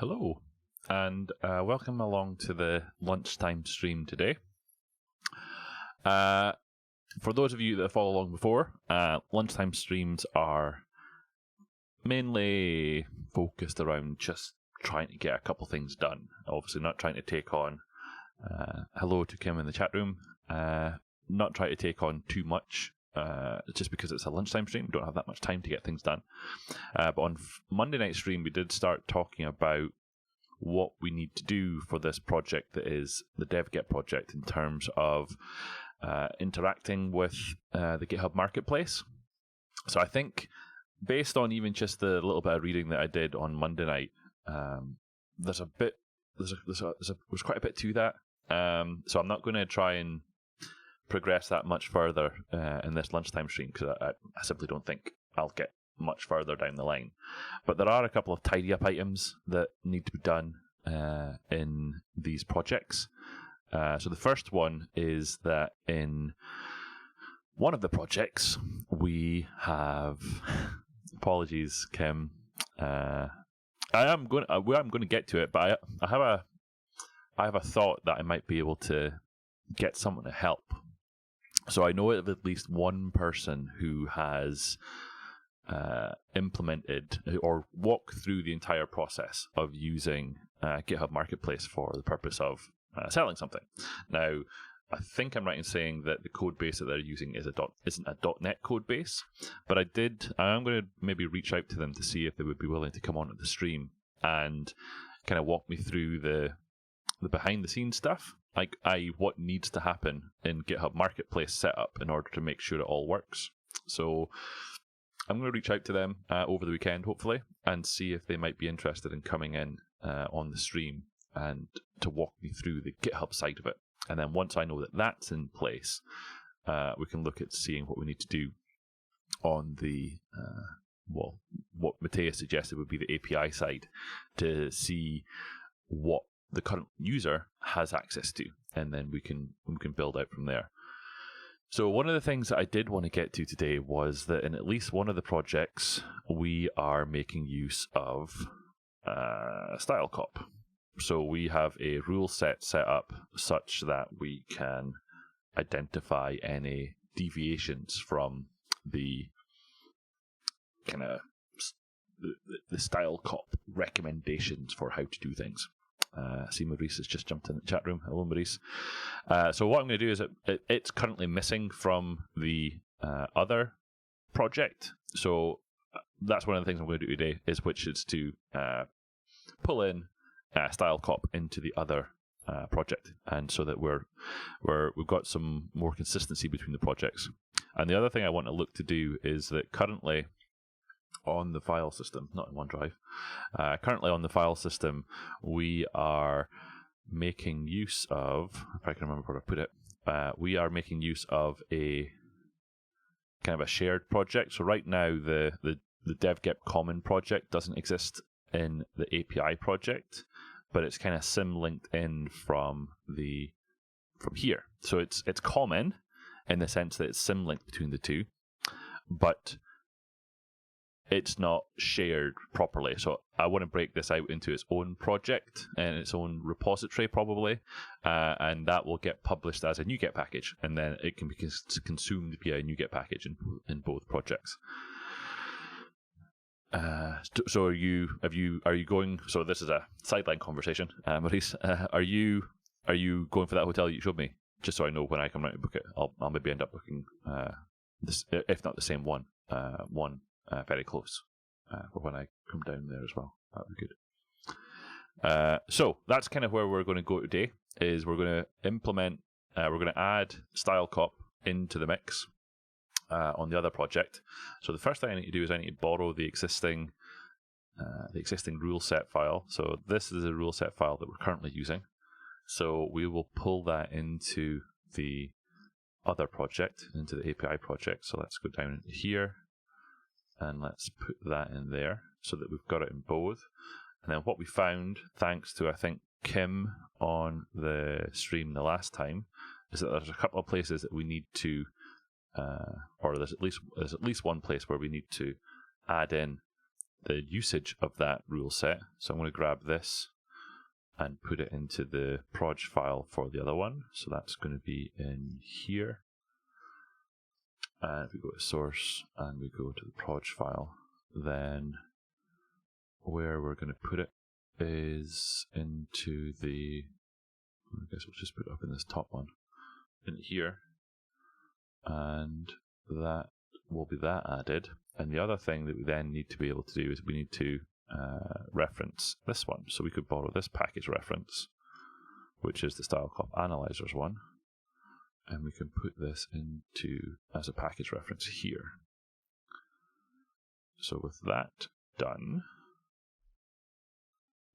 Hello, and welcome along to the lunchtime stream today. For those of you that have followed along before, lunchtime streams are mainly focused around just trying to get a couple things done. Obviously not trying to take on, hello to Kim in the chat room, not trying to take on too much, just because it's a lunchtime stream. We don't have that much time to get things done. But on Monday night stream, we did start talking about what we need to do for this project that is the devgep project in terms of interacting with the GitHub Marketplace. So I think based on even just the little bit of reading that I did on Monday night, there's quite a bit to that. So I'm not going to try and progress that much further in this lunchtime stream because I simply don't think I'll get much further down the line. But there are a couple of tidy up items that need to be done in these projects. So the first one is that in one of the projects we have apologies, Kim. I'm going to get to it, but I have a thought that I might be able to get someone to help. So I know of at least one person who has implemented or walked through the entire process of using GitHub Marketplace for the purpose of selling something. Now, I think I'm right in saying that the code base that they're using isn't a .NET code base, but I'm going to maybe reach out to them to see if they would be willing to come on at the stream and kind of walk me through the behind the scenes stuff, like what needs to happen in GitHub Marketplace setup in order to make sure it all works. So I'm going to reach out to them over the weekend, hopefully, and see if they might be interested in coming in on the stream and to walk me through the GitHub side of it. And then once I know that that's in place, we can look at seeing what we need to do on the, what Matthias suggested would be the API side to see what the current user has access to, and then we can build out from there. So one of the things that I did want to get to today was that in at least one of the projects, we are making use of StyleCop. So we have a rule set up such that we can identify any deviations from the kind of the StyleCop recommendations for how to do things. See, Maurice has just jumped in the chat room. Hello, Maurice. So what I'm going to do is it's currently missing from the other project. So that's one of the things I'm going to do today, which is to pull in StyleCop into the other project, and so that we've got some more consistency between the projects. And the other thing I want to look to do is that currently on the file system, not in OneDrive, currently on the file system, we are making use of, if I can remember where I put it, we are making use of a kind of a shared project. So right now, the devgep common project doesn't exist in the API project, but it's kind of sim-linked in from here. So it's common in the sense that it's sim-linked between the two, but it's not shared properly. So I want to break this out into its own project and its own repository probably, and that will get published as a NuGet package, and then it can be consumed via a NuGet package in both projects. So are you going? So this is a sideline conversation, Maurice. Are you going for that hotel you showed me? Just so I know when I come around to book it, I'll maybe end up booking this, if not the same one, very close for when I come down there as well. That would be good. So that's kind of where we're going to go today. Is we're going to implement, we're going to add StyleCop into the mix on the other project. So the first thing I need to do is I need to borrow the existing rule set file. So this is a rule set file that we're currently using. So we will pull that into the other project, into the API project. So let's go down into here and let's put that in there so that we've got it in both. And then what we found, thanks to I think Kim on the stream the last time, is that there's a couple of places that we need to or there's at least one place where we need to add in the usage of that rule set. So I'm going to grab this and put it into the proj file for the other one. So that's going to be in here. And if we go to source and we go to the proj file, then where we're going to put it is into the, I guess we'll just put it up in this top one, in here. And that will be that added. And the other thing that we then need to be able to do is we need to reference this one. So we could borrow this package reference, which is the StyleCop analyzers one, and we can put this into as a package reference here. So with that done,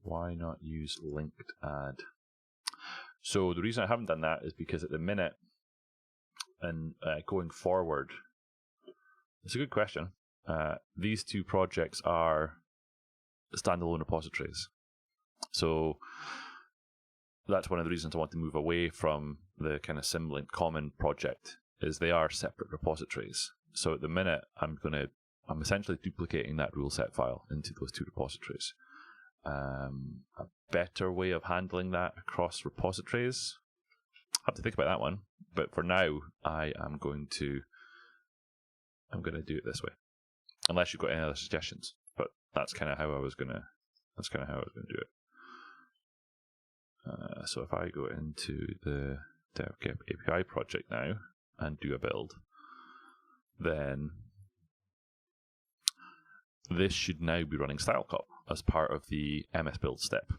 why not use linked add? So the reason I haven't done that is because at the minute, and going forward, it's a good question. These two projects are standalone repositories. So that's one of the reasons I want to move away from the kind of Symlink common project, is they are separate repositories. So at the minute, I'm essentially duplicating that rule set file into those two repositories. A better way of handling that across repositories, I have to think about that one. But for now, I'm going to do it this way, unless you've got any other suggestions. But that's kind of how I was gonna do it. So if I go into the devgep API project now and do a build, then this should now be running StyleCop as part of the MS build step.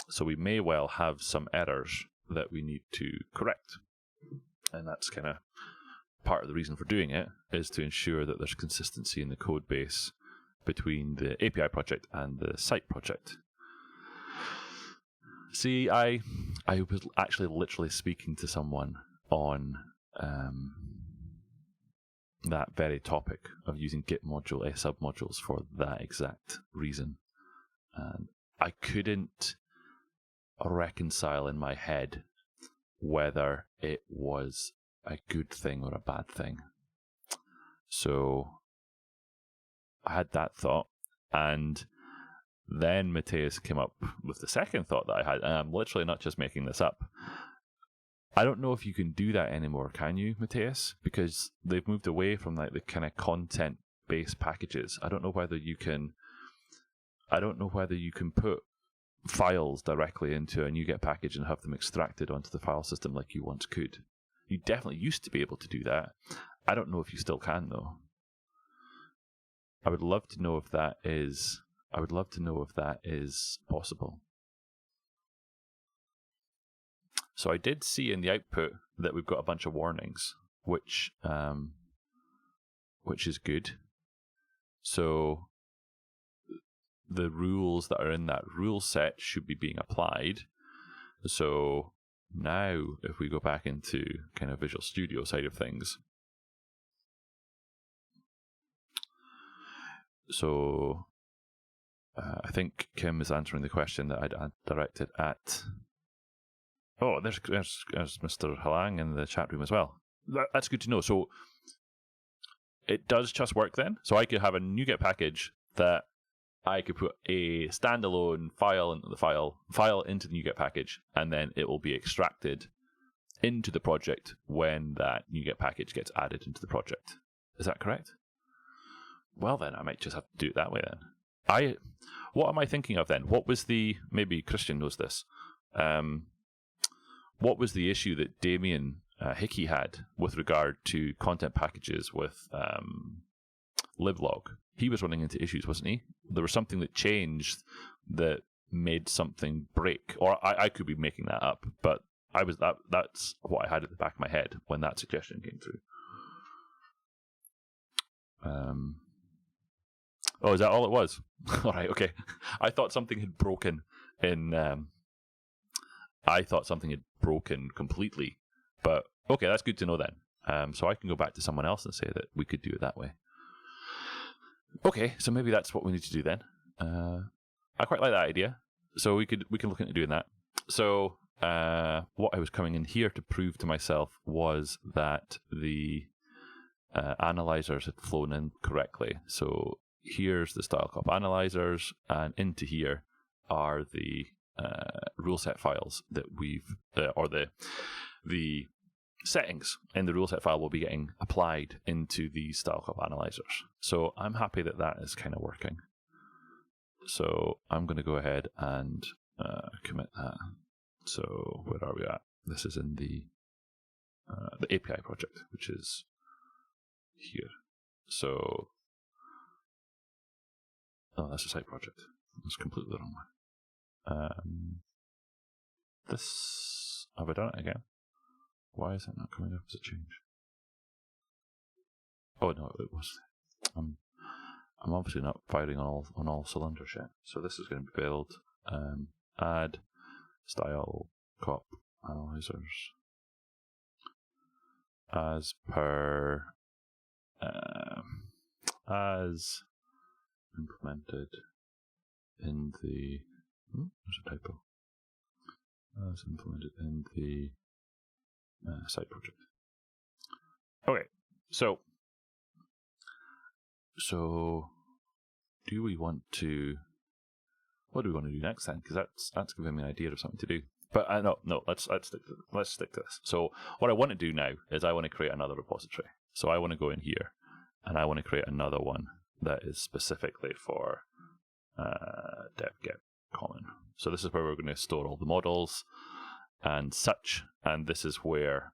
So we may well have some errors that we need to correct. And that's kind of part of the reason for doing it, is to ensure that there's consistency in the code base between the API project and the site project. See, I was actually literally speaking to someone on that very topic of using Git module submodules for that exact reason. And I couldn't reconcile in my head whether it was a good thing or a bad thing. So I had that thought, and then Matthias came up with the second thought that I had, and I'm literally not just making this up. I don't know if you can do that anymore, can you, Matthias? Because they've moved away from like the kind of content-based packages. I don't know whether you can put files directly into a NuGet package and have them extracted onto the file system like you once could. You definitely used to be able to do that. I don't know if you still can, though. I would love to know if that is possible. So I did see in the output that we've got a bunch of warnings, which is good. So the rules that are in that rule set should be being applied. So now, if we go back into kind of Visual Studio side of things, so I think Kim is answering the question that I'd directed at. Oh, there's Mr. Halang in the chat room as well. That's good to know. So it does just work then. So I could have a NuGet package that I could put a standalone file into the file into the NuGet package, and then it will be extracted into the project when that NuGet package gets added into the project. Is that correct? Well, then I might just have to do it that way then. What am I thinking of then? What was maybe Christian knows this. What was the issue that Damien Hickey had with regard to content packages with liblog? He was running into issues, wasn't he? There was something that changed that made something break. Or I could be making that up, but that's what I had at the back of my head when that suggestion came through. Oh, is that all it was? All right, okay. I thought something had broken completely, but okay, that's good to know then. So I can go back to someone else and say that we could do it that way. Okay, so maybe that's what we need to do then. I quite like that idea. So we can look into doing that. So what I was coming in here to prove to myself was that the analyzers had flown in correctly. So here's the StyleCop analyzers, and into here are the rule set files that we've, or the settings in the rule set file will be getting applied into these StyleCop analyzers. So I'm happy that that is kind of working. So I'm going to go ahead and commit that. So where are we at? This is in the API project, which is here. So, oh, that's a side project. That's completely the wrong one. This, have I done it again? Why is it not coming up as a change? Oh no, it was. I'm obviously not firing on all cylinders yet. So this is going to be build, add StyleCop analyzers as per as implemented in the there's a typo. As implemented in the side project. Okay, so do we want to? What do we want to do next then? Because that's giving me an idea of something to do. But no, let's stick to this. So what I want to do now is I want to create another repository. So I want to go in here, and I want to create another one that is specifically for devgep common. So this is where we're going to store all the models and such, and this is where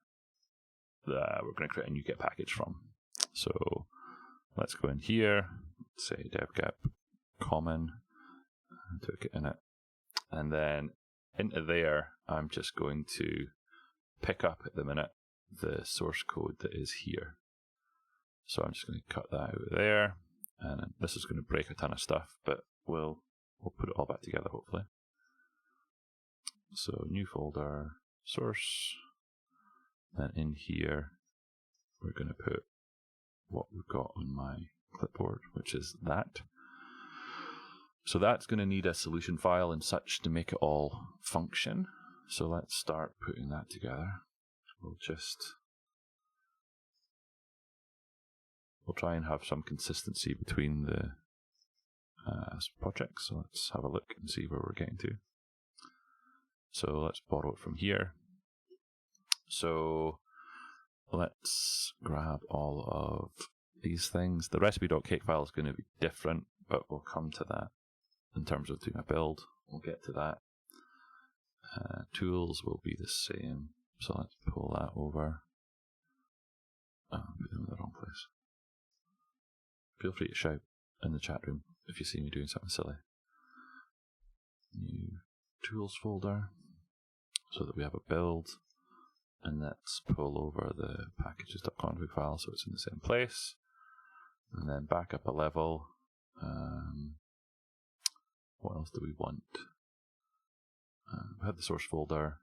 we're going to create a new get package from. So let's go in here, say devgep common, took it in it, and then into there I'm just going to pick up at the minute the source code that is here. So I'm just going to cut that out of there, and this is going to break a ton of stuff, but we'll put it all back together hopefully. So new folder, source, then in here we're going to put what we've got on my clipboard, which is that. So that's going to need a solution file and such to make it all function. So let's start putting that together. We'll try and have some consistency between the projects. So let's have a look and see where we're getting to. So let's borrow it from here. So let's grab all of these things. The recipe.cake file is going to be different, but we'll come to that in terms of doing a build. We'll get to that. Tools will be the same. So let's pull that over. Oh, I put them in the wrong place. Feel free to shout in the chat room if you see me doing something silly. New tools folder, so that we have a build, and let's pull over the packages.config file so it's in the same place, and then back up a level. What else do we want? We have the source folder,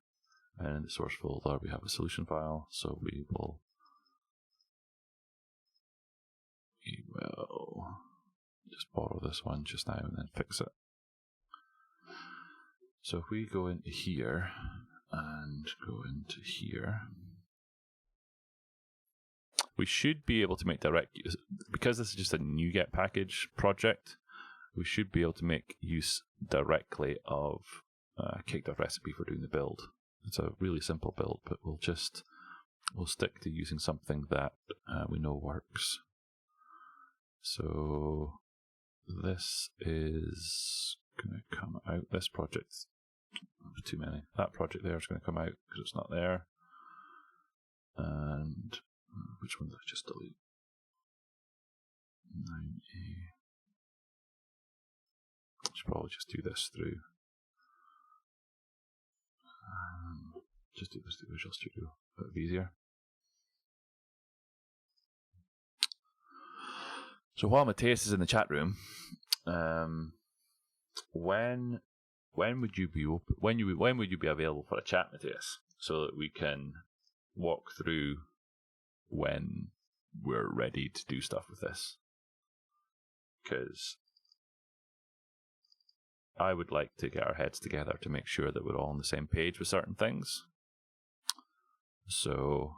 and in the source folder we have a solution file, so we will just borrow this one just now and then fix it. So if we go into here and go into here, we should be able to make direct use, because this is just a NuGet package project, we should be able to make use directly of cake.recipe for doing the build. It's a really simple build, but we'll stick to using something that we know works. So this is going to come out. This project, too many. That project there is going to come out because it's not there. And which one did I just delete? 9A. I should probably just do this through. Just do this through Visual Studio. A bit easier. So while Matthias is in the chat room, when would you be open? When would you be available for a chat, Matthias, so that we can walk through when we're ready to do stuff with this? Because I would like to get our heads together to make sure that we're all on the same page with certain things. So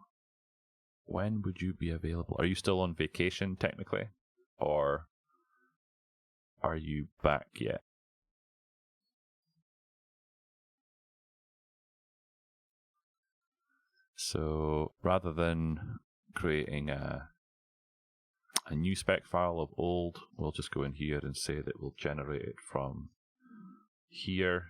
when would you be available? Are you still on vacation technically? Or are you back yet? So rather than creating a new spec file of old, we'll just go in here and say that we'll generate it from here.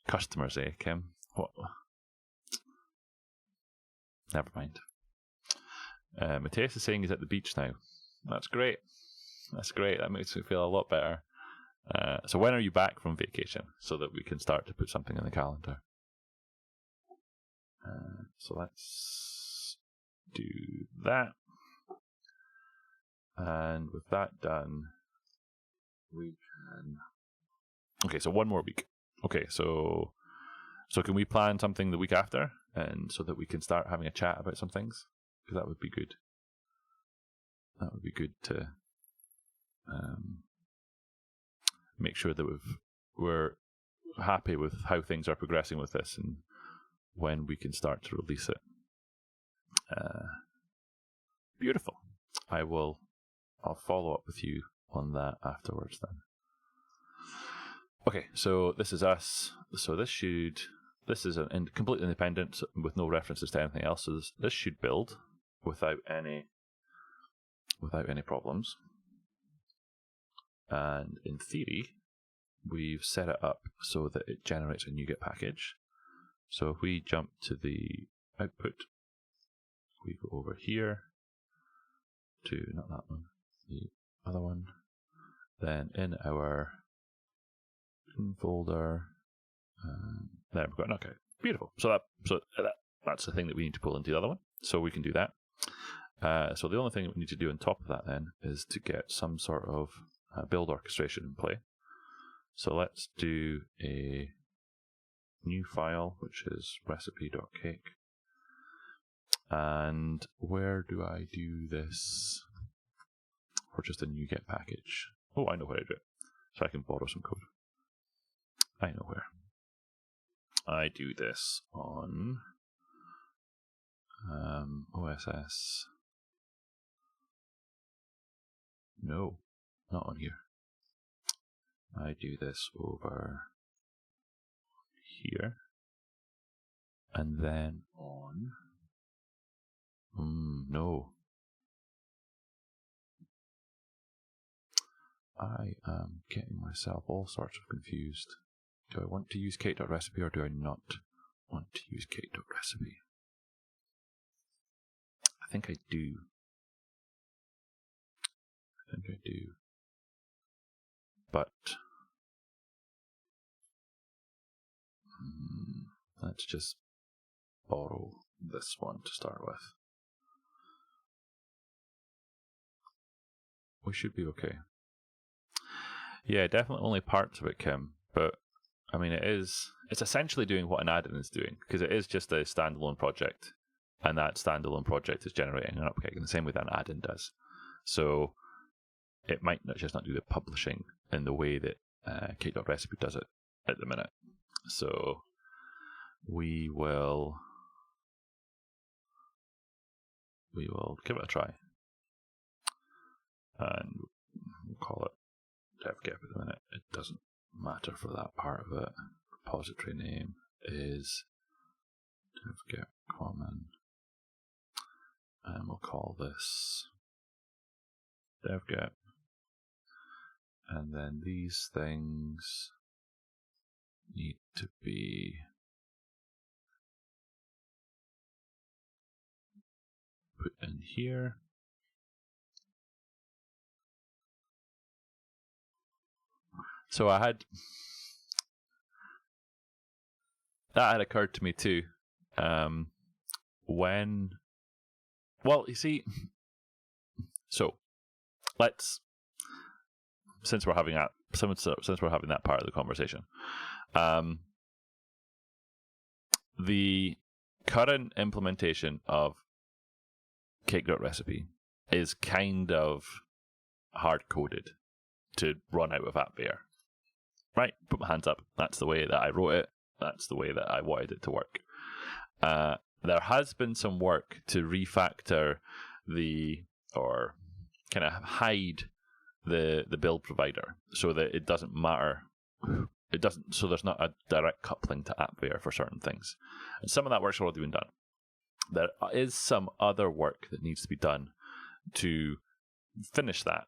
Customers, Kim? What? Never mind. Matthias is saying he's at the beach now. That's great. That's great. That makes me feel a lot better. So when are you back from vacation so that we can start to put something in the calendar? So let's do that. And with that done, we can... Okay, so 1 more week. Okay, so can we plan something the week after, and so that we can start having a chat about some things? Because that would be good. That would be good to make sure that we're happy with how things are progressing with this and when we can start to release it. Beautiful. I'll follow up with you on that afterwards then. Okay, so this is us. So this is completely independent with no references to anything else. So this should build without any problems. And in theory, we've set it up so that it generates a NuGet package. So if we jump to the output, we go over here to, not that one, the other one. Then in our folder, there we've got, okay, beautiful. So that's the thing that we need to pull into the other one. So we can do that. So the only thing that we need to do on top of that then is to get some sort of build orchestration in play. So let's do a new file, which is recipe.cake. And where do I do this for just a NuGet package? Oh, I know where I do it. So I can borrow some code. I know where. I do this on OSS. No, not on here. I do this over here. And then on... no. I am getting myself all sorts of confused. Do I want to use cake.recipe or do I not want to use cake.recipe? I think I do. But let's just borrow this one to start with. We should be okay. Yeah, definitely only parts of it, Kim. But I mean, it's essentially doing what an add-in is doing, because it is just a standalone project, and that standalone project is generating an upkick in the same way that an add-in does. So it might not do the publishing in the way that cake.recipe does it at the minute. So we will give it a try, and we'll call it devgep at the minute. It doesn't matter for that part of it. Repository name is devgep common, and we'll call this devgep. And then these things need to be put in here. So that had occurred to me too. Well, you see, so since we're having that part of the conversation, the current implementation of cake.recipe is kind of hard-coded to run out of AppVeyor. Right? Put my hands up. That's the way that I wrote it. That's the way that I wanted it to work. There has been some work to refactor or kind of hide the build provider so that it doesn't matter. So there's not a direct coupling to AppVeyor for certain things. And some of that work's already been done. There is some other work that needs to be done to finish that.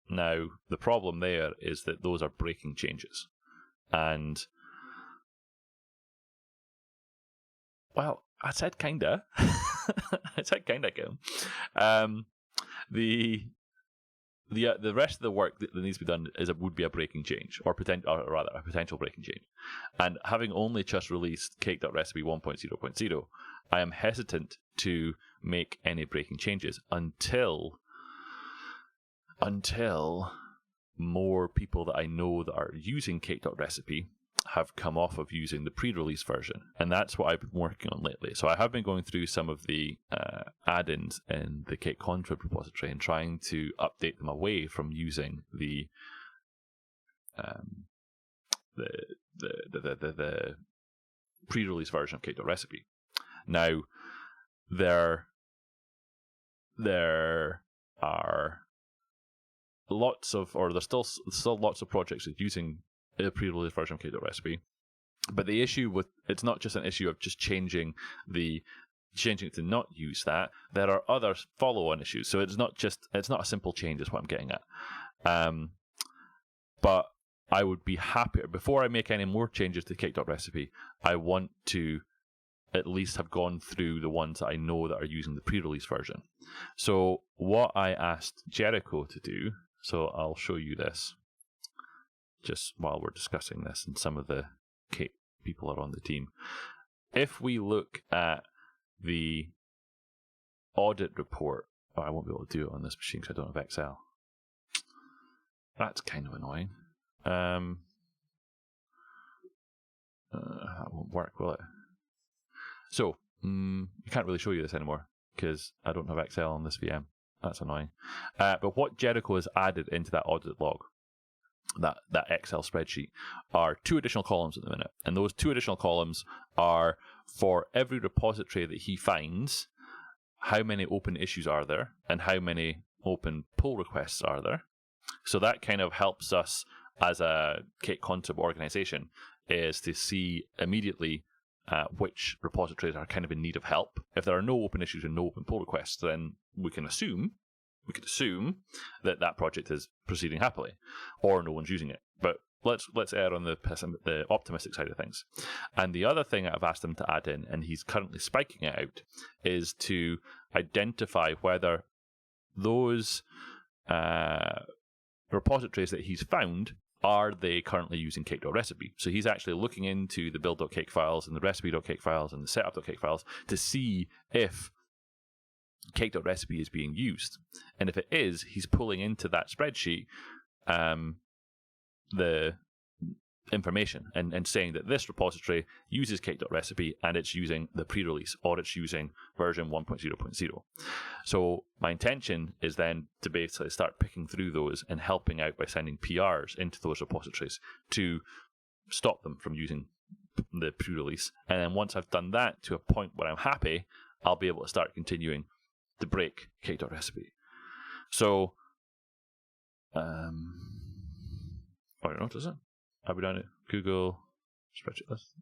Now, the problem there is that those are breaking changes. And, well, I said kinda. I said kinda, Kim. The rest of the work that needs to be done would be a breaking change, or rather a potential breaking change. And having only just released cake.recipe 1.0.0, I am hesitant to make any breaking changes until more people that I know that are using cake.recipe have come off of using the pre-release version. And that's what I've been working on lately. So I have been going through some of the add-ins in the Cake Contrib repository and trying to update them away from using the pre-release version of cake.recipe. Now, there are there's still lots of projects that are using a pre-release version of cake.recipe, but the issue it's not just an issue of just changing it to not use that. There are other follow-on issues, so it's not a simple change is what I'm getting at. But I would be happier before I make any more changes to cake.recipe. I want to at least have gone through the ones that I know that are using the pre-release version. So what I asked Jericho to do, so I'll show you this just while we're discussing this, and some of the Cake people are on the team. If we look at the audit report, I won't be able to do it on this machine because I don't have Excel. That's kind of annoying. That won't work, will it? So, I can't really show you this anymore because I don't have Excel on this VM. That's annoying. But what Jericho has added into that audit log, that Excel spreadsheet, are 2 additional columns at the minute. And those 2 additional columns are for every repository that he finds, how many open issues are there and how many open pull requests are there. So that kind of helps us as a Cake Contrib organization is to see immediately which repositories are kind of in need of help. If there are no open issues and no open pull requests, then we could assume that project is proceeding happily, or no one's using it. But let's err on the optimistic side of things. And the other thing I've asked him to add in, and he's currently spiking it out, is to identify whether those repositories that he's found, are they currently using cake.recipe? So he's actually looking into the build.cake files and the recipe.cake files and the setup.cake files to see if cake.recipe is being used. And if it is, he's pulling into that spreadsheet the information and saying that this repository uses cake.recipe and it's using the pre-release, or it's using version 1.0.0. So my intention is then to basically start picking through those and helping out by sending PRs into those repositories to stop them from using the pre-release. And then once I've done that to a point where I'm happy, I'll be able to start continuing to break cake.recipe. So, I don't know, does it? I'll be down at Google spreadsheet list.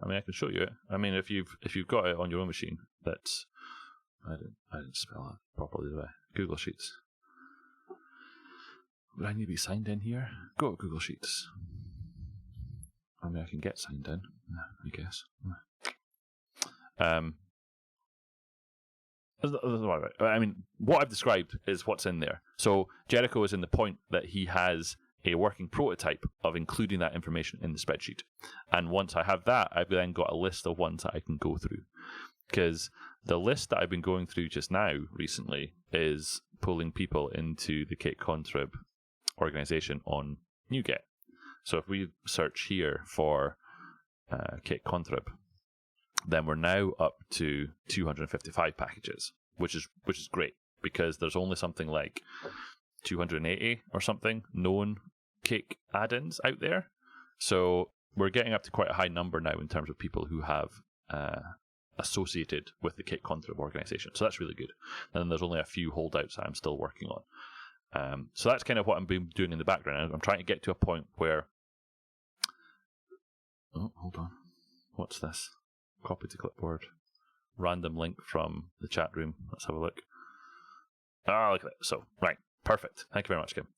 I mean, I can show you it. I mean, if you've got it on your own machine, that's I didn't spell that properly, did I? Google Sheets. Would I need to be signed in here? Go to Google Sheets. I mean, I can get signed in, I guess. I mean, what I've described is what's in there. So Jericho is in the point that he has a working prototype of including that information in the spreadsheet. And once I have that, I've then got a list of ones that I can go through. Because the list that I've been going through just now recently is pulling people into the Cake Contrib organization on NuGet. So if we search here for Cake Contrib, then we're now up to 255 packages, which is great, because there's only something like 280 or something known Cake add-ins out there. So we're getting up to quite a high number now in terms of people who have associated with the Kit contrib organization. So that's really good. And then there's only a few holdouts that I'm still working on. So that's kind of what I'm been doing in the background. I'm trying to get to a point where... Oh, hold on. What's this? Copy to clipboard. Random link from the chat room. Let's have a look. Look at that. So, right. Perfect. Thank you very much, Kim.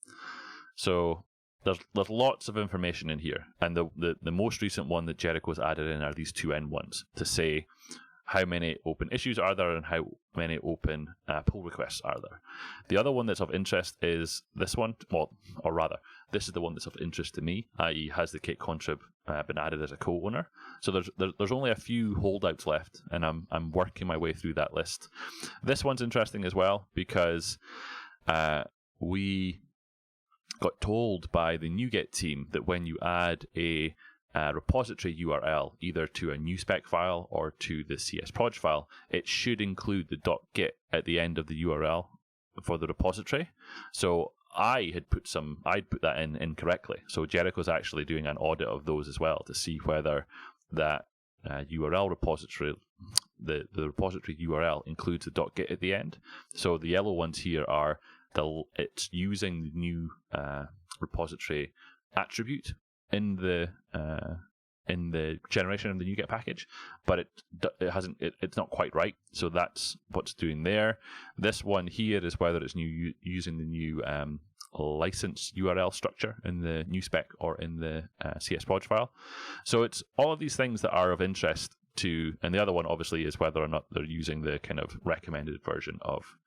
So there's lots of information in here. And the most recent one that Jericho's added in are these 2N1s to say how many open issues are there and how many open pull requests are there. The other one that's of interest is this one, well, or rather, this is the one that's of interest to me, i.e. has the Kit contrib been added as a co-owner. So there's only a few holdouts left, and I'm working my way through that list. This one's interesting as well because we got told by the NuGet team that when you add a repository URL either to a new spec file or to the CS_proj file, it should include the .git at the end of the URL for the repository. So I'd put that in incorrectly. So Jericho's actually doing an audit of those as well to see whether that URL repository, the repository URL includes the .git at the end. So the yellow ones here are it's using the new repository attribute in the generation of the NuGet package, but it's not quite right. So that's what's doing there. This one here is whether it's using the new license URL structure in the new spec or in the CS_proj file. So it's all of these things that are of interest to, and the other one obviously is whether or not they're using the kind of recommended version of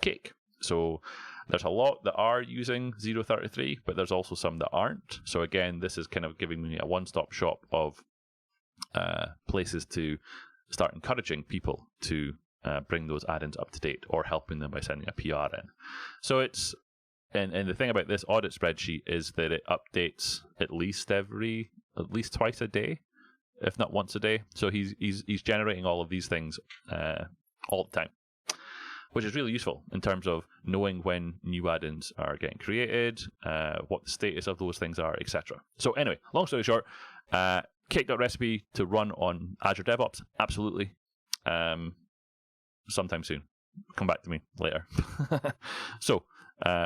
Cake. So there's a lot that are using 0.33, but there's also some that aren't. So again, this is kind of giving me a one-stop shop of places to start encouraging people to bring those add-ins up to date, or helping them by sending a PR in. So it's, and the thing about this audit spreadsheet is that it updates at least twice a day, if not once a day. So he's generating all of these things all the time, which is really useful in terms of knowing when new add-ins are getting created, what the status of those things are, etc. So anyway, long story short, cake.recipe to run on Azure DevOps, absolutely. Sometime soon. Come back to me later. So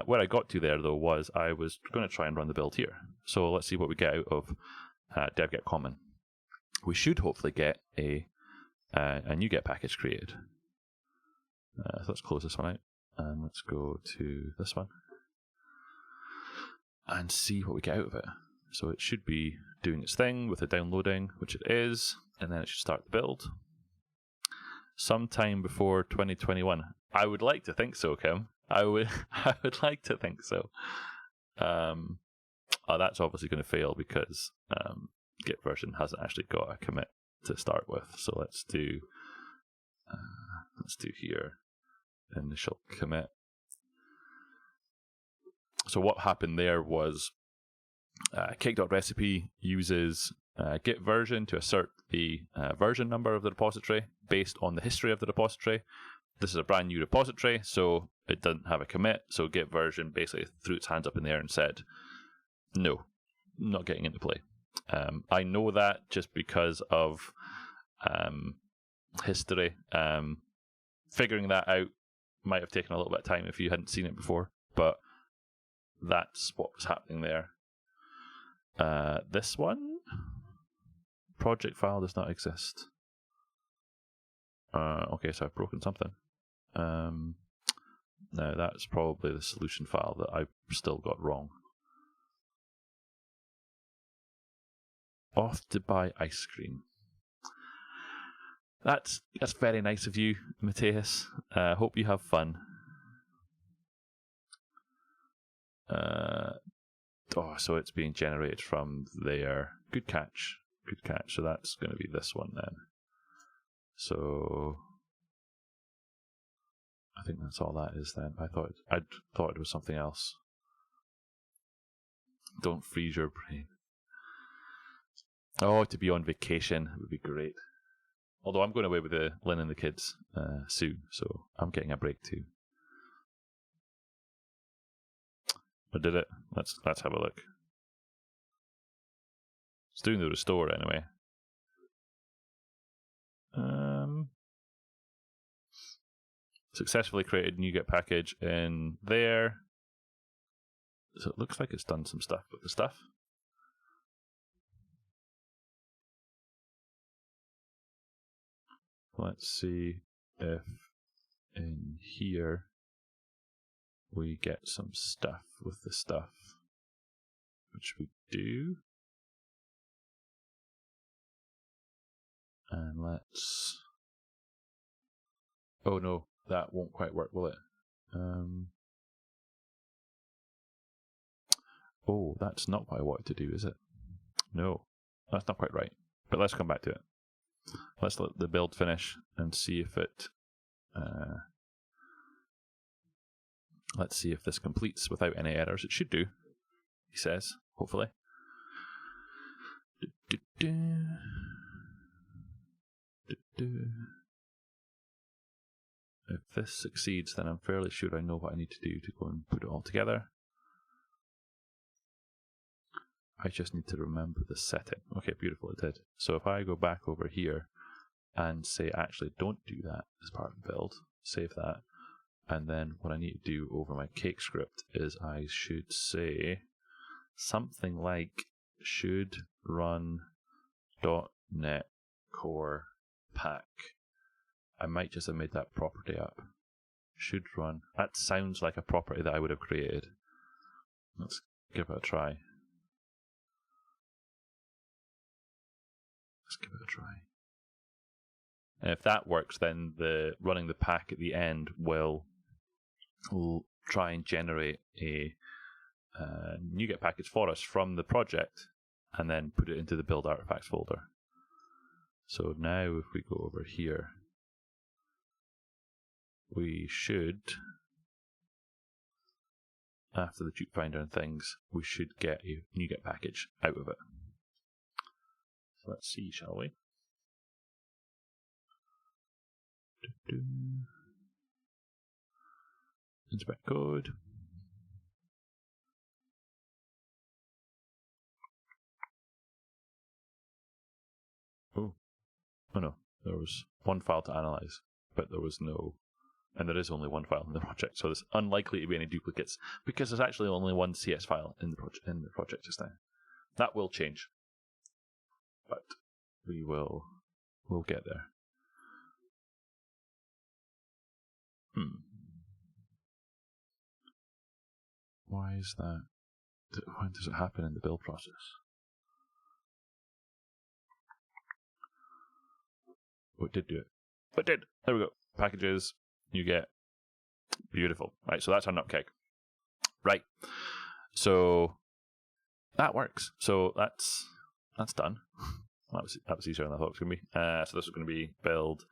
where I got to there, though, was I was going to try and run the build here. So let's see what we get out of devgep common. We should hopefully get a NuGet package created. So let's close this one out, and let's go to this one and see what we get out of it. So it should be doing its thing with the downloading, which it is, and then it should start the build sometime before 2021. I would like to think so, Kim. I would like to think so. That's obviously going to fail because Git version hasn't actually got a commit to start with. So let's do here initial commit. So what happened there was cake.recipe uses Git version to assert the version number of the repository based on the history of the repository. This is a brand new repository, so it doesn't have a commit. So Git version basically threw its hands up in the air and said, no, not getting into play. I know that just because of history. Figuring that out might have taken a little bit of time if you hadn't seen it before, but that's what was happening there. This one, project file does not exist. Okay, so I've broken something. No, that's probably the solution file that I've still got wrong. Off to buy ice cream. That's very nice of you, Matthias. Hope you have fun. So it's being generated from there. Good catch. Good catch. So that's going to be this one then. So I think that's all that is then. I'd thought it was something else. Don't freeze your brain. Oh, to be on vacation would be great. Although I'm going away with Lynn and the kids soon, so I'm getting a break too. I did it. Let's have a look. It's doing the restore anyway. successfully created NuGet package in there. So it looks like it's done some stuff with the stuff. Let's see if in here we get some stuff with the stuff, which we do. And let's... Oh no, that won't quite work, will it? Oh, that's not what I wanted to do, is it? No, that's not quite right. But let's come back to it. Let's let the build finish and see if it... let's see if this completes without any errors. It should do, he says, hopefully. If this succeeds, then I'm fairly sure I know what I need to do to go and put it all together. I just need to remember the setting. Okay, beautiful, it did. So if I go back over here and say, actually, don't do that as part of the build, save that, and then what I need to do over my cake script is I should say something like should run .NET Core Pack. I might just have made that property up. Should run. That sounds like a property that I would have created. Let's give it a try. Let's give it a try. And if that works, then the running the pack at the end will try and generate a NuGet package for us from the project and then put it into the build artifacts folder. So now if we go over here, we should, after the Duke Finder and things, we should get a NuGet package out of it. So let's see, shall we? Inspect code. Oh no, there was one file to analyze, but there was no, and there is only one file in the project, so there's unlikely to be any duplicates because there's actually only one CS file in the project just now. That will change, but we'll get there. Why is that? Why does it happen in the build process? Oh, it did do it. It did. There we go. Packages. NuGet. Beautiful. Right, so that's our nut cake. Right. So that works. So that's done. That was easier than I thought it was going to be. So this is going to be build,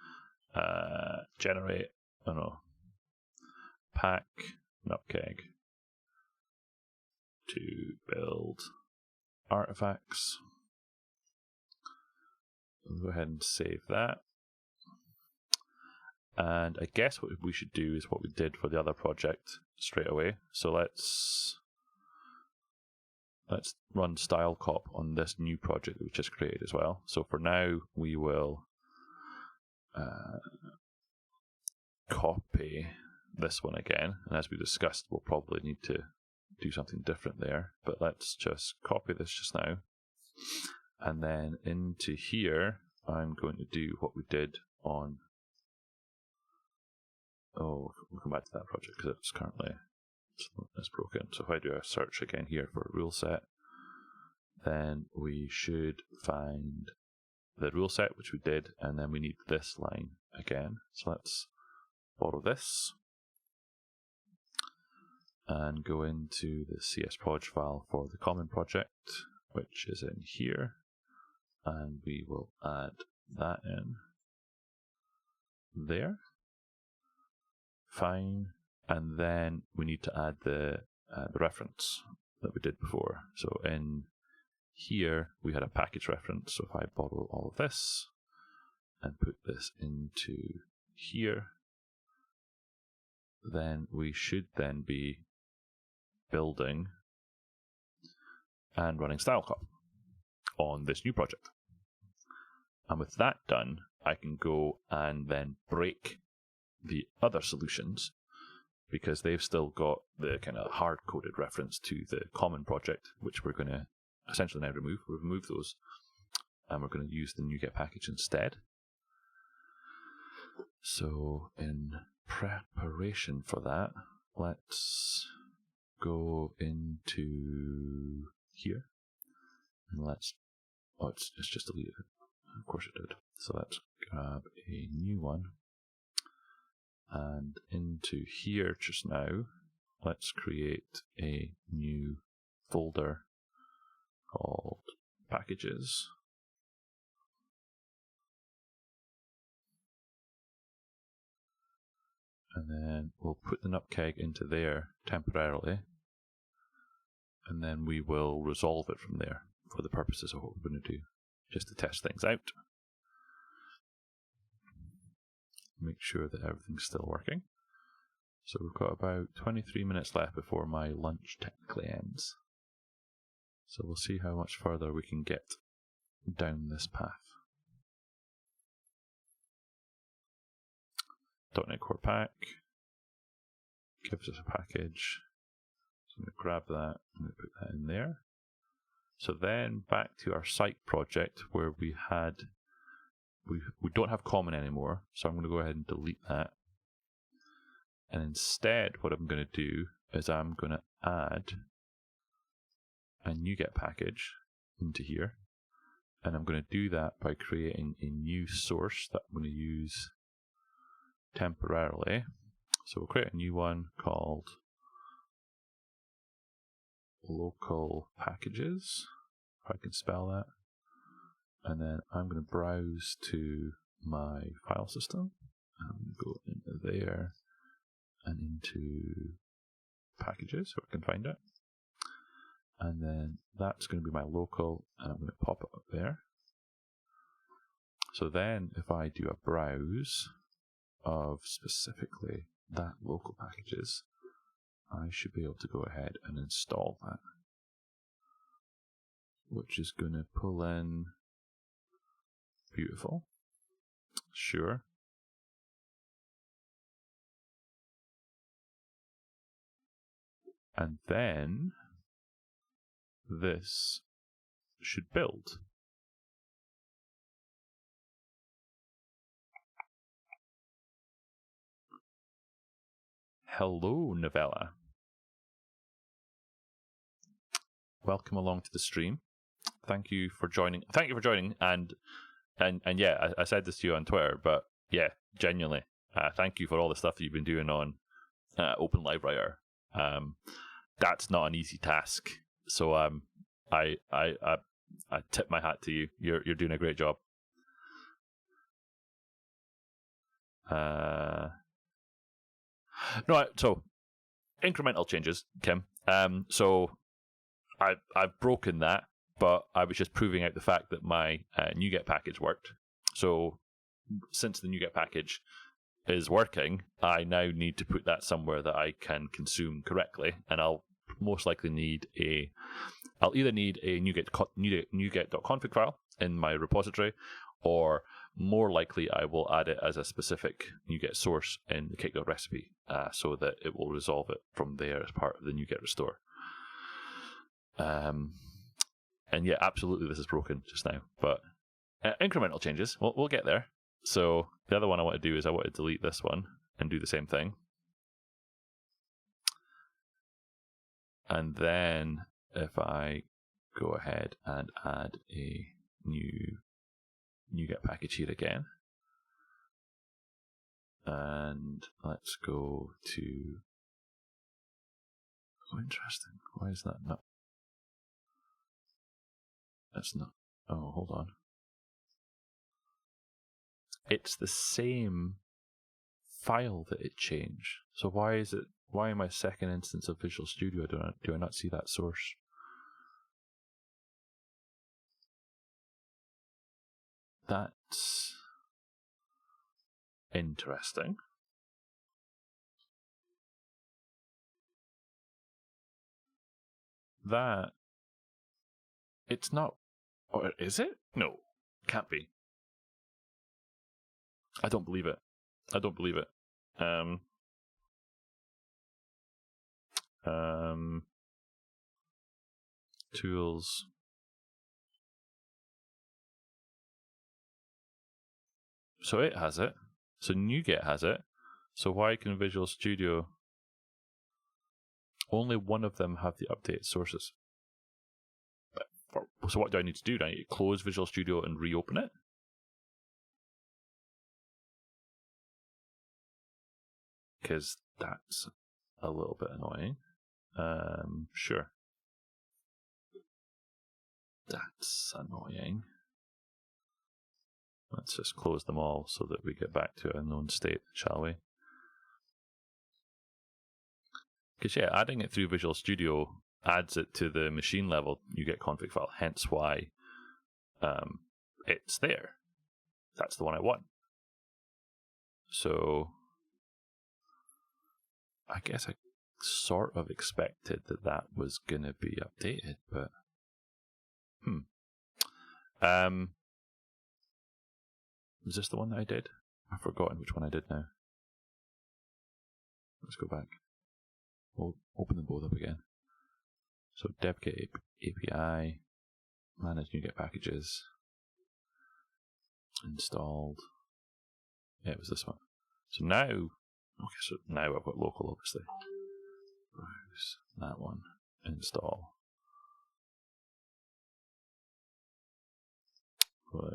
generate, I don't know, pack, nutcake to build artifacts. We'll go ahead and save that. And I guess what we should do is what we did for the other project straight away. So let's run StyleCop on this new project that we just created as well. So for now, we will copy this one again. And as we discussed, we'll probably need to do something different there. But let's just copy this just now. And then into here, I'm going to do what we did on... Oh, we'll come back to that project because it's currently it's broken. So if I do a search again here for a rule set, then we should find the rule set, which we did, and then we need this line again. So let's borrow this and go into the CSproj file for the common project, which is in here, and we will add that in there. Fine, and then we need to add the reference that we did before. So in here we had a package reference. So if I borrow all of this and put this into here, then we should then be building and running StyleCop on this new project. And with that done, I can go and then break the other solutions, because they've still got the kind of hard-coded reference to the common project, which we're going to essentially now remove. We've removed those, and we're going to use the NuGet package instead. So in preparation for that, let's go into here, and let's, oh, it's just deleted it. Of course it did. So let's grab a new one, and into here just now, let's create a new folder called packages. And then we'll put the nupkeg into there temporarily, and then we will resolve it from there for the purposes of what we're going to do, just to test things out. Make sure that everything's still working. So we've got about 23 minutes left before my lunch technically ends. So we'll see how much further we can get down this path. .NET Core Pack gives us a package. So I'm going to grab that and put that in there. So then back to our site project where we don't have common anymore. So I'm going to go ahead and delete that. And instead what I'm going to do is I'm going to add a NuGet package into here. And I'm going to do that by creating a new source that I'm going to use temporarily. So we'll create a new one called local packages, if I can spell that. And then I'm going to browse to my file system. I'm going to go into there and into packages so I can find it. And then that's going to be my local, and I'm going to pop it up there. So then if I do a browse of specifically that local packages, I should be able to go ahead and install that, which is going to pull in, beautiful, sure. And then this should build. Hello, Novella. Welcome along to the stream. Thank you for joining. And yeah, I said this to you on Twitter, but yeah, genuinely, thank you for all the stuff that you've been doing on Open LiveWriter. That's not an easy task. So I tip my hat to you. You're doing a great job. No, so incremental changes, Kim. So I've broken that, but I was just proving out the fact that my NuGet package worked. So since the NuGet package is working, I now need to put that somewhere that I can consume correctly, and I'll most likely I'll either need a NuGet.config file in my repository, or more likely I will add it as a specific NuGet source in the cake.recipe, so that it will resolve it from there as part of the NuGet restore. And yeah, absolutely this is broken just now, but incremental changes, we'll get there. So the other one I want to do is I want to delete this one and do the same thing. And then if I go ahead and add a new NuGet package here again, and let's go to, oh, interesting, why is that not, that's not, oh, hold on. It's the same file that it changed. So why in my second instance of Visual Studio do I not see that source? That's interesting. That, it's not, or is it? No, can't be. I don't believe it. Tools. So it has it. So NuGet has it. So why can Visual Studio only one of them have the updated sources? So what do I need to do? Do I need to close Visual Studio and reopen it? Because that's a little bit annoying. Sure. That's annoying. Let's just close them all so that we get back to a known state, shall we? Because yeah, adding it through Visual Studio adds it to the machine level NuGet config file, hence why it's there. That's the one I want. So I guess I sort of expected that was going to be updated, but is this the one that I did? I've forgotten which one I did now. Let's go back. We'll open them both up again. So devgep API, manage NuGet packages, installed. Yeah, it was this one. So now, okay, so now I've got local, obviously. Browse that one, install.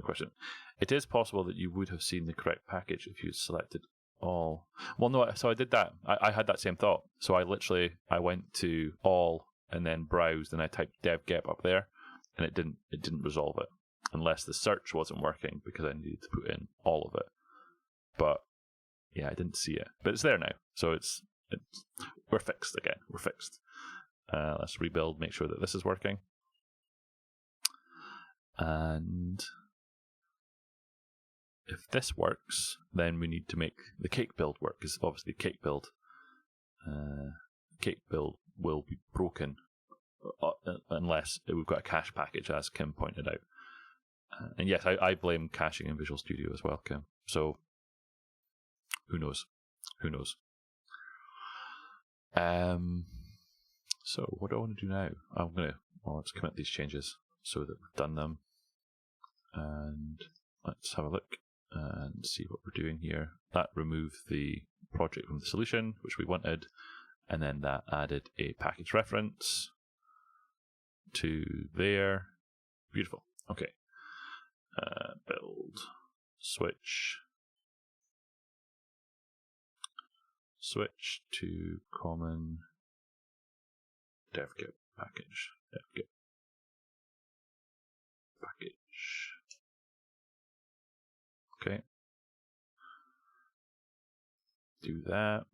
Question. It is possible that you would have seen the correct package if you selected all. Well, no, so I did that. I had that same thought. So I went to all and then browsed and I typed devgep up there, and it didn't resolve it unless the search wasn't working because I needed to put in all of it. But yeah, I didn't see it, but it's there now. So we're fixed again. We're fixed. Let's rebuild. Make sure that this is working. And if this works, then we need to make the cake build work, because obviously cake build will be broken unless we've got a cache package, as Kim pointed out. And yes, I blame caching in Visual Studio as well, Kim. So who knows? Who knows? So what do I want to do now? Let's commit these changes so that we've done them. And let's have a look and see what we're doing here. That removed the project from the solution, which we wanted, and then that added a package reference to there. Beautiful. Okay. Build, switch to common devgep package. Devgep package. Okay. Do that.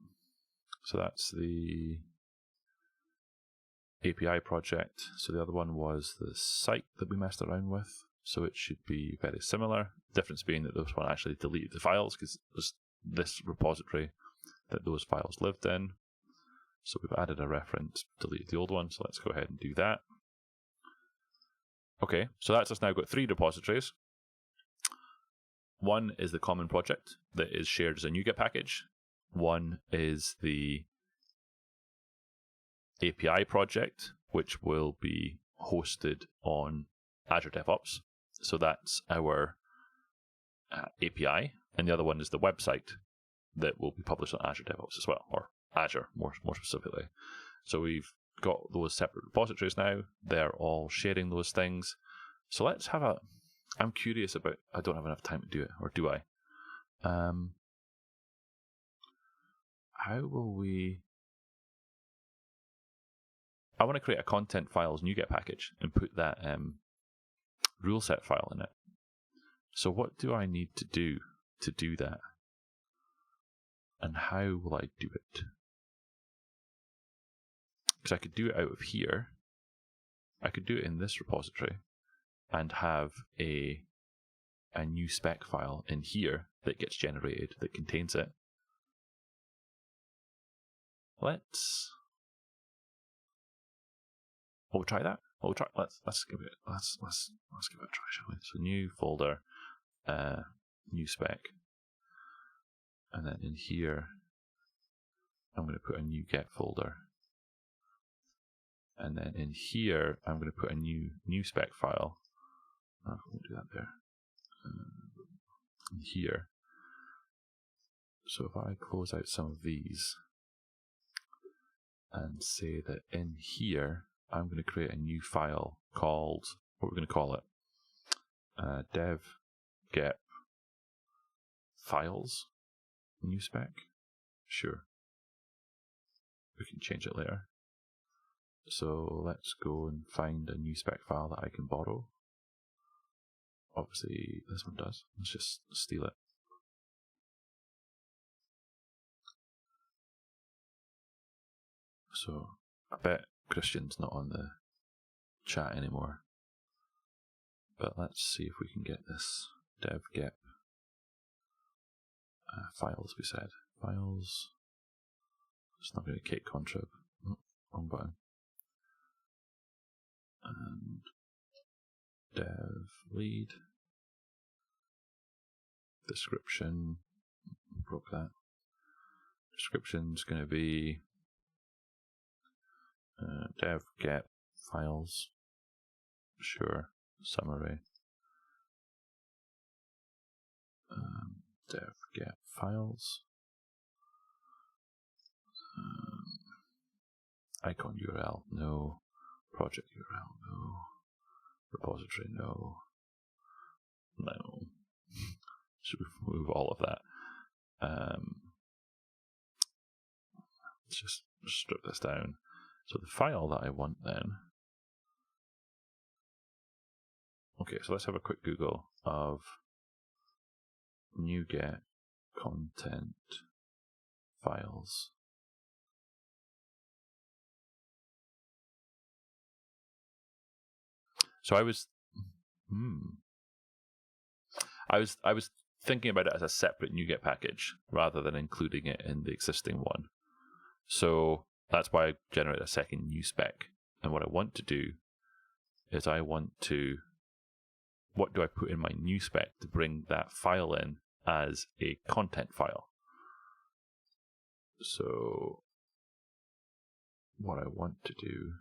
So that's the API project. So the other one was the site that we messed around with. So it should be very similar. Difference being that this one actually deleted the files because it was this repository that those files lived in. So we've added a reference, deleted the old one. So let's go ahead and do that. Okay, so that's us now got 3 repositories. One is the common project that is shared as a NuGet package. One is the API project, which will be hosted on Azure DevOps. So that's our API. And the other one is the website that will be published on Azure DevOps as well, or Azure more specifically. So we've got those separate repositories now. They're all sharing those things. So let's have I'm curious about, I don't have enough time to do it, or do I? How will we... I want to create a content files NuGet package and put that rule set file in it. So what do I need to do that? And how will I do it? Because I could do it out of here. I could do it in this repository and have a new spec file in here that gets generated that contains it. Let's try that. Let's give it a try, shall we? So new folder, new spec, and then in here I'm going to put a new get folder. And then in here, I'm going to put a new spec file. Oh, I won't do that there. In here. So if I close out some of these and say that in here, I'm going to create a new file called, what we're going to call it, devgep files new spec. Sure. We can change it later. So let's go and find a new spec file that I can borrow. Obviously, this one does. Let's just steal it. So I bet Christian's not on the chat anymore. But let's see if we can get this devgep files, we said. Files. It's not going to Kate contrib. Oh, wrong button. And dev lead. Description. Broke that. Description's going to be devgep files. Sure. Summary. Devgep files. Icon URL, no. Project URL, no. Repository, no. No. Should we remove all of that? Let's just strip this down. So the file that I want then. Okay, so let's have a quick Google of NuGet content files. So I was thinking about it as a separate NuGet package rather than including it in the existing one. So that's why I generate a second new spec. And what I want to do is what do I put in my new spec to bring that file in as a content file? So what I want to do,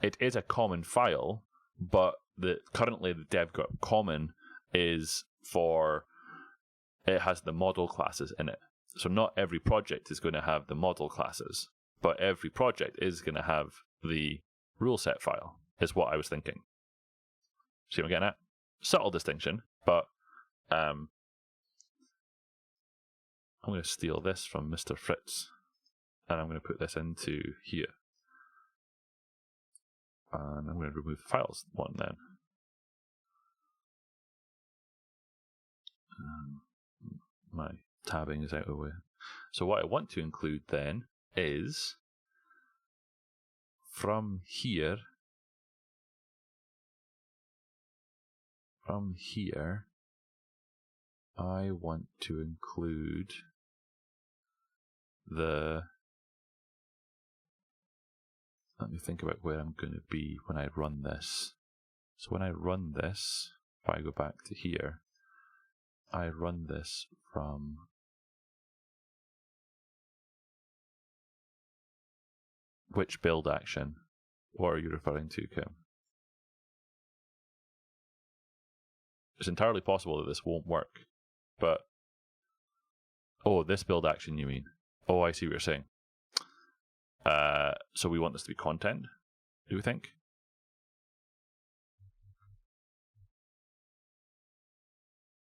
it is a common file, but currently the devgep common is it has the model classes in it. So not every project is going to have the model classes, but every project is going to have the rule set file, is what I was thinking. See what I'm getting at? Subtle distinction, but I'm going to steal this from Mr. Fritz, and I'm going to put this into here. And I'm going to remove the files one then. My tabbing is out of the way. So what I want to include then is from here, I want to include let me think about where I'm going to be when I run this. So when I run this, if I go back to here, I run this from which build action? What are you referring to, Kim? It's entirely possible that this won't work, but oh, this build action you mean? Oh, I see what you're saying. So we want this to be content, do we think?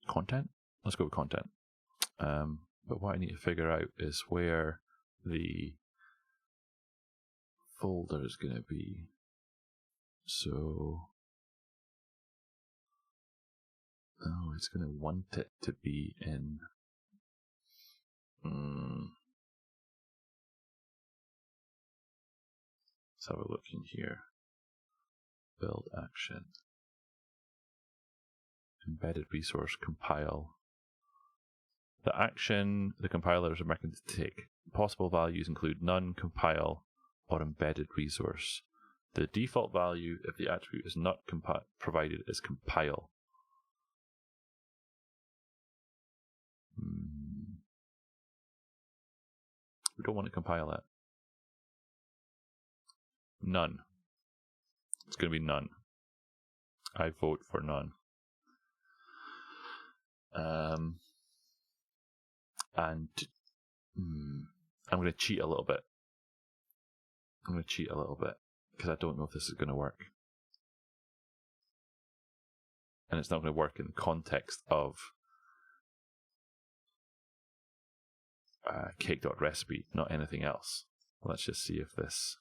Content? Let's go with content. But what I need to figure out is where the folder is going to be. So, it's going to want it to be in. Let's have a look in here. Build action. Embedded resource compile. The action the compiler is recommended to take. Possible values include none, compile, or embedded resource. The default value, if the attribute is not provided, is compile. We don't want to compile it. None. It's going to be none. I vote for none. And I'm going to cheat a little bit. Because I don't know if this is going to work. And it's not going to work in the context of cake.recipe, not anything else. Let's just see if this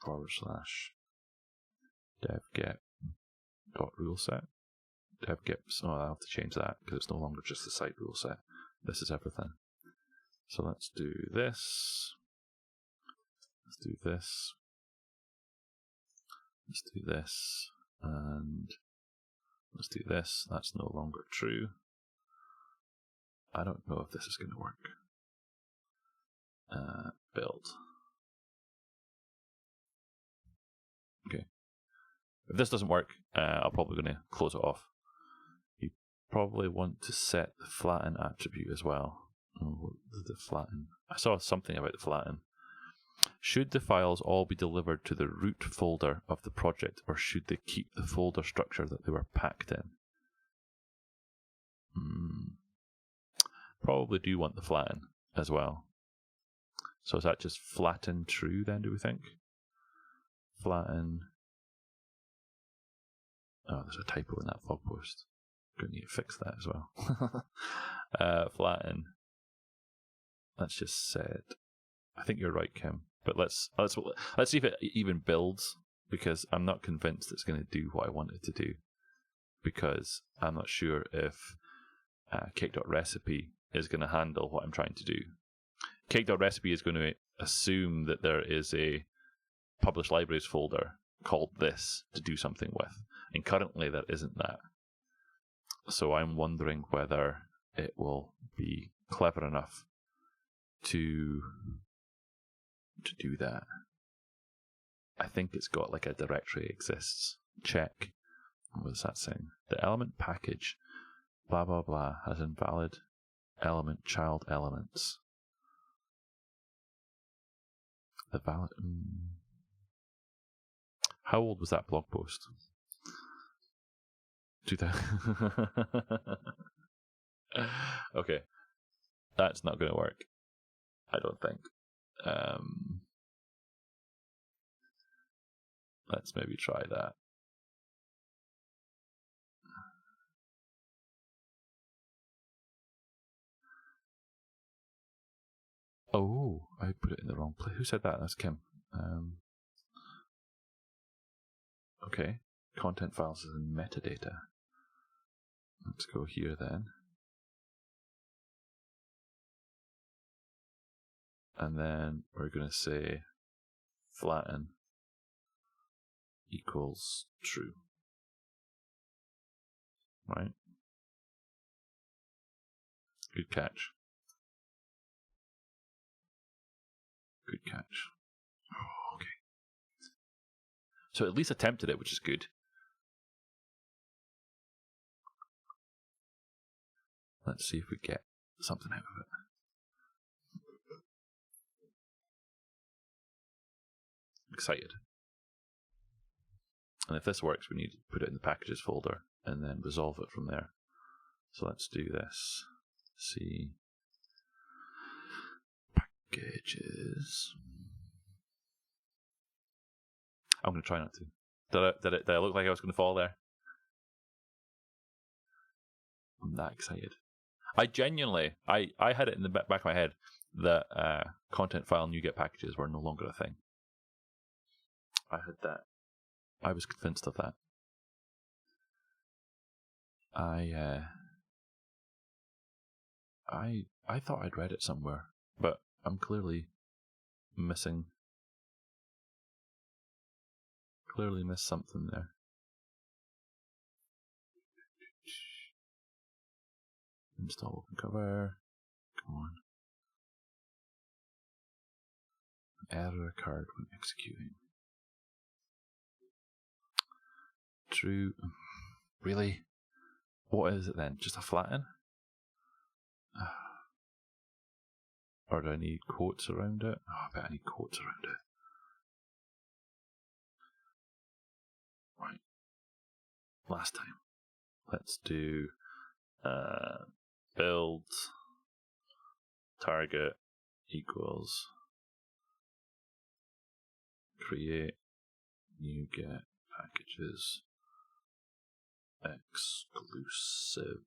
/devgep.ruleset. Devgep, so I'll have to change that because it's no longer just the site rule set. This is everything. So let's do this. Let's do this. Let's do this. And let's do this. That's no longer true. I don't know if this is going to work. Build. Okay. If this doesn't work, I'm probably going to close it off. You probably want to set the flatten attribute as well. Oh, the flatten. I saw something about the flatten. Should the files all be delivered to the root folder of the project, or should they keep the folder structure that they were packed in? Probably do want the flatten as well. So is that just flatten true then, do we think? Flatten. Oh, there's a typo in that blog post. Going to need to fix that as well. Flatten. Let's just set. I think you're right, Kim. But let's see if it even builds, because I'm not convinced it's going to do what I want it to do. Because I'm not sure if cake.recipe is going to handle what I'm trying to do. Cake.recipe is going to assume that there is a published libraries folder called this to do something with. And currently there isn't that. So I'm wondering whether it will be clever enough to do that. I think it's got like a directory exists. Check. What is that saying? The element package blah blah blah has invalid element child elements. The valid. How old was that blog post? 2000. Okay, that's not going to work. I don't think. Let's maybe try that. Oh, I put it in the wrong place. Who said that? That's Kim. Okay, content files is in metadata. Let's go here then. And then we're going to say flatten equals true. Right? Good catch. Good catch. Oh, okay. So at least attempted it, which is good. Let's see if we get something out of it. Excited. And if this works, we need to put it in the packages folder and then resolve it from there. So let's do this. See. Packages. I'm going to try not to. Did I look like I was going to fall there? I'm that excited. I genuinely, I had it in the back of my head that content file NuGet packages were no longer a thing. I had that. I was convinced of that. I thought I'd read it somewhere, but I'm clearly missed something there. Install OpenCover. Come on. Error occurred when executing. True. Really? What is it then? Just a flatten? Or do I need quotes around it? Oh, I bet I need quotes around it. Right. Last time. Let's do build target equals create NuGet packages exclusive.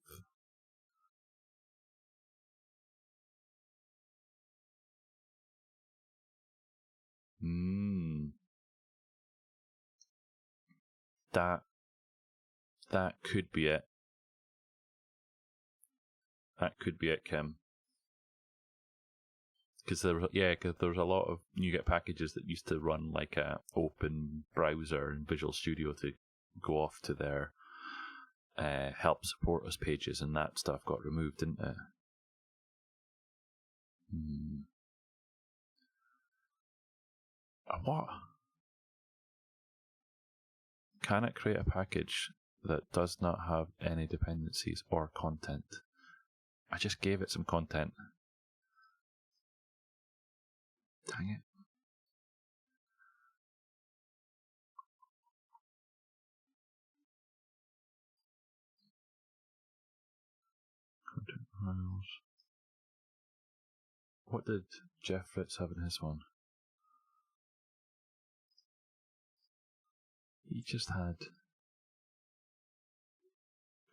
That could be it. That could be it, Kim. Because there was a lot of NuGet packages that used to run like a open browser and Visual Studio to go off to their help support us pages, and that stuff got removed, didn't it? What? Can it create a package that does not have any dependencies or content? I just gave it some content. Dang it. Content files. What did Jeff Fritz have in his one? He just had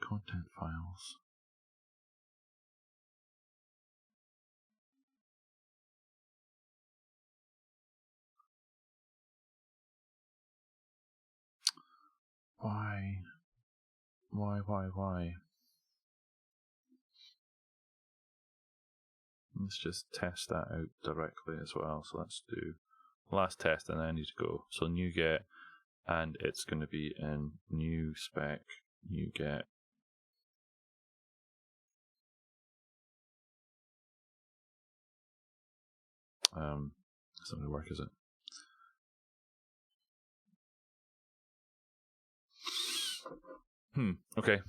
content files. Why? Let's just test that out directly as well. So let's do last test and then I need to go. So NuGet, and it's going to be in new spec NuGet. That's not going to work, is it? Okay.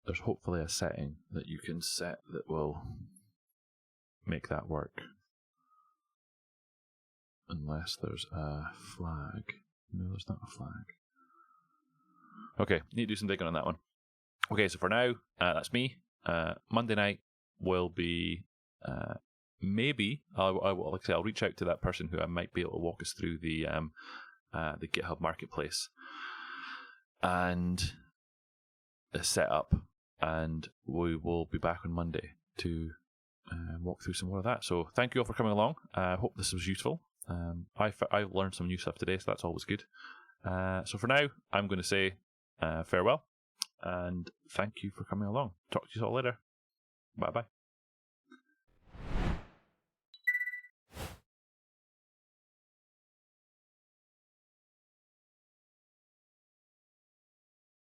There's hopefully a setting that you can set that will make that work. Unless there's a flag. No, there's not a flag. Okay, need to do some digging on that one. Okay, so for now, that's me. Monday night will be maybe like I say, I'll reach out to that person who I might be able to walk us through the GitHub Marketplace and the setup, and we will be back on Monday to walk through some more of that. So thank you all for coming along. I hope this was useful. I learned some new stuff today, so that's always good. So for now, I'm going to say farewell, and thank you for coming along. Talk to you all later. Bye bye.